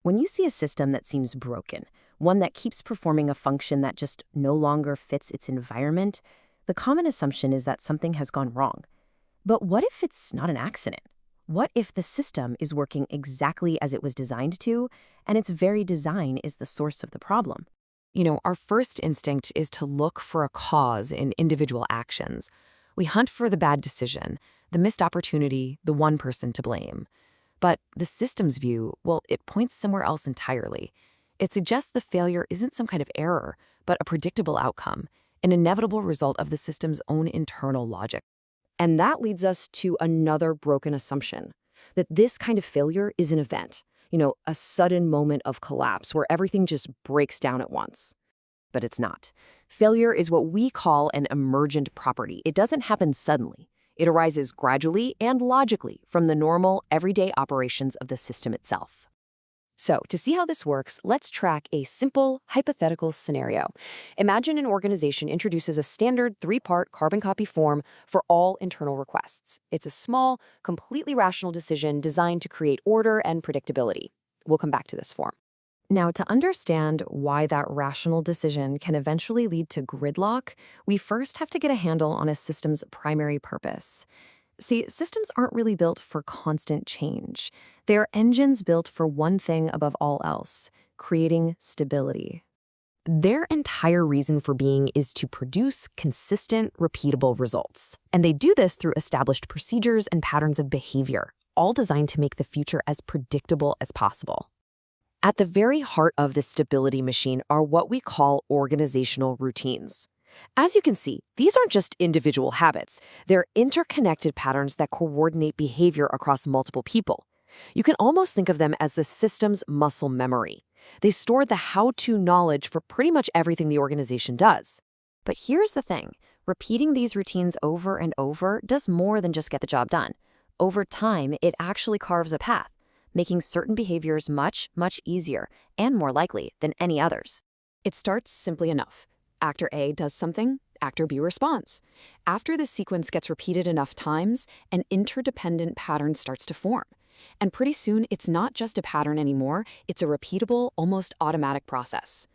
When you see a system that seems broken, one that keeps performing a function that just no longer fits its environment, the common assumption is that something has gone wrong. But what if it's not an accident? What if the system is working exactly as it was designed to, and its very design is the source of the problem? Our first instinct is to look for a cause in individual actions. We hunt for the bad decision, the missed opportunity, the one person to blame. But the system's view, well, it points somewhere else entirely. It suggests the failure isn't some kind of error, but a predictable outcome, an inevitable result of the system's own internal logic. And that leads us to another broken assumption, that this kind of failure is an event, a sudden moment of collapse where everything just breaks down at once. But it's not. Failure is what we call an emergent property. It doesn't happen suddenly. It arises gradually and logically from the normal, everyday operations of the system itself. So, to see how this works, let's track a simple, hypothetical scenario. Imagine an organization introduces a standard 3-part carbon copy form for all internal requests. It's a small, completely rational decision designed to create order and predictability. We'll come back to this form. Now, to understand why that rational decision can eventually lead to gridlock, we first have to get a handle on a system's primary purpose. See, systems aren't really built for constant change. They are engines built for one thing above all else, creating stability. Their entire reason for being is to produce consistent, repeatable results. And they do this through established procedures and patterns of behavior, all designed to make the future as predictable as possible. At the very heart of this stability machine are what we call organizational routines. As you can see, these aren't just individual habits. They're interconnected patterns that coordinate behavior across multiple people. You can almost think of them as the system's muscle memory. They store the how-to knowledge for pretty much everything the organization does. But here's the thing. Repeating these routines over and over does more than just get the job done. Over time, it actually carves a path, making certain behaviors much, much easier and more likely than any others. It starts simply enough. Actor A does something, actor B responds. After this sequence gets repeated enough times, an interdependent pattern starts to form. And pretty soon, it's not just a pattern anymore, it's a repeatable, almost automatic process.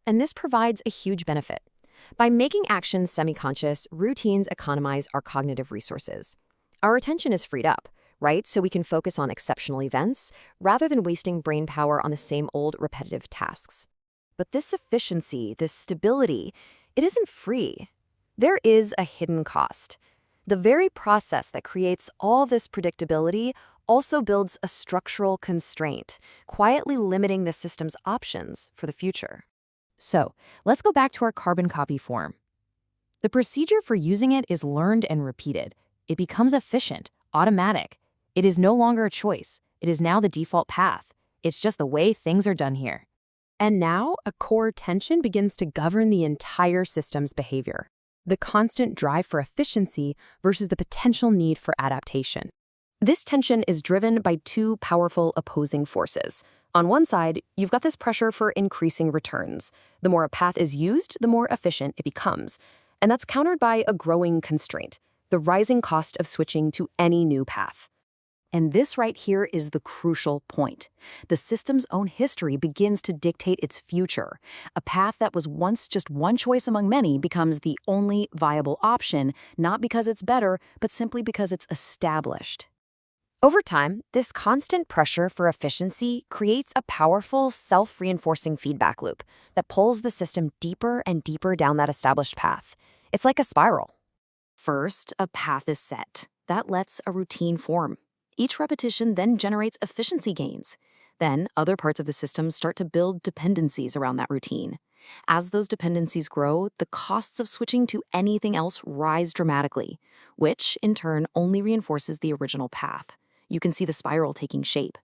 And this provides a huge benefit. By making actions semi-conscious, routines economize our cognitive resources. Our attention is freed up, right? So we can focus on exceptional events rather than wasting brain power on the same old repetitive tasks. But this efficiency, this stability, it isn't free. There is a hidden cost. The very process that creates all this predictability also builds a structural constraint, quietly limiting the system's options for the future. So, let's go back to our carbon copy form. The procedure for using it is learned and repeated. It becomes efficient, automatic. It is no longer a choice. It is now the default path. It's just the way things are done here. And now, a core tension begins to govern the entire system's behavior. The constant drive for efficiency versus the potential need for adaptation. This tension is driven by two powerful opposing forces. On one side, you've got this pressure for increasing returns. The more a path is used, the more efficient it becomes. And that's countered by a growing constraint, the rising cost of switching to any new path. And this right here is the crucial point. The system's own history begins to dictate its future. A path that was once just one choice among many becomes the only viable option, not because it's better, but simply because it's established. Over time, this constant pressure for efficiency creates a powerful, self-reinforcing feedback loop that pulls the system deeper and deeper down that established path. It's like a spiral. First, a path is set. That lets a routine form. Each repetition then generates efficiency gains. Then, other parts of the system start to build dependencies around that routine. As those dependencies grow, the costs of switching to anything else rise dramatically, which, in turn, only reinforces the original path. You can see the spiral taking shape.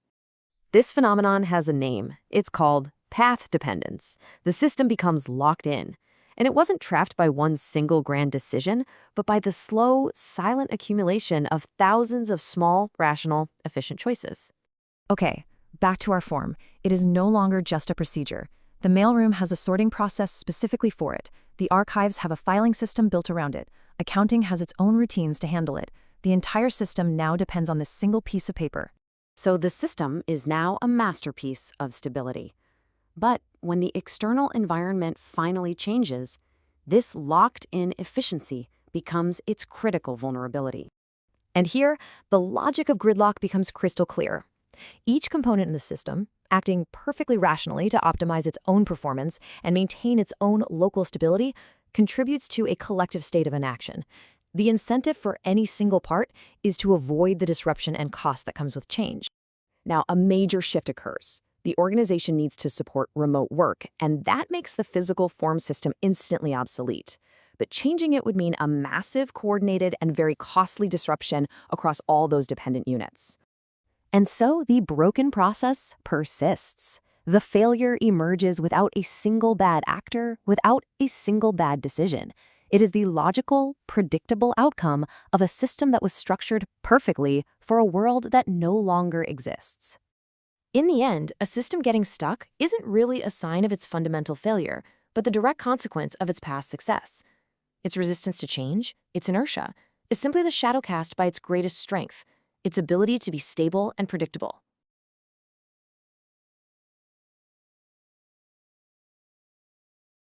This phenomenon has a name. It's called path dependence. The system becomes locked in. And it wasn't trapped by one single grand decision, but by the slow, silent accumulation of thousands of small, rational, efficient choices. Okay, back to our form. It is no longer just a procedure. The mailroom has a sorting process specifically for it. The archives have a filing system built around it. Accounting has its own routines to handle it. The entire system now depends on this single piece of paper. So the system is now a masterpiece of stability. But when the external environment finally changes, this locked-in efficiency becomes its critical vulnerability. And here, the logic of gridlock becomes crystal clear. Each component in the system, acting perfectly rationally to optimize its own performance and maintain its own local stability, contributes to a collective state of inaction. The incentive for any single part is to avoid the disruption and cost that comes with change. Now, a major shift occurs. The organization needs to support remote work, and that makes the physical form system instantly obsolete. But changing it would mean a massive, coordinated, and very costly disruption across all those dependent units. And so the broken process persists. The failure emerges without a single bad actor, without a single bad decision. It is the logical, predictable outcome of a system that was structured perfectly for a world that no longer exists. In the end, a system getting stuck isn't really a sign of its fundamental failure, but the direct consequence of its past success. Its resistance to change, its inertia, is simply the shadow cast by its greatest strength, its ability to be stable and predictable.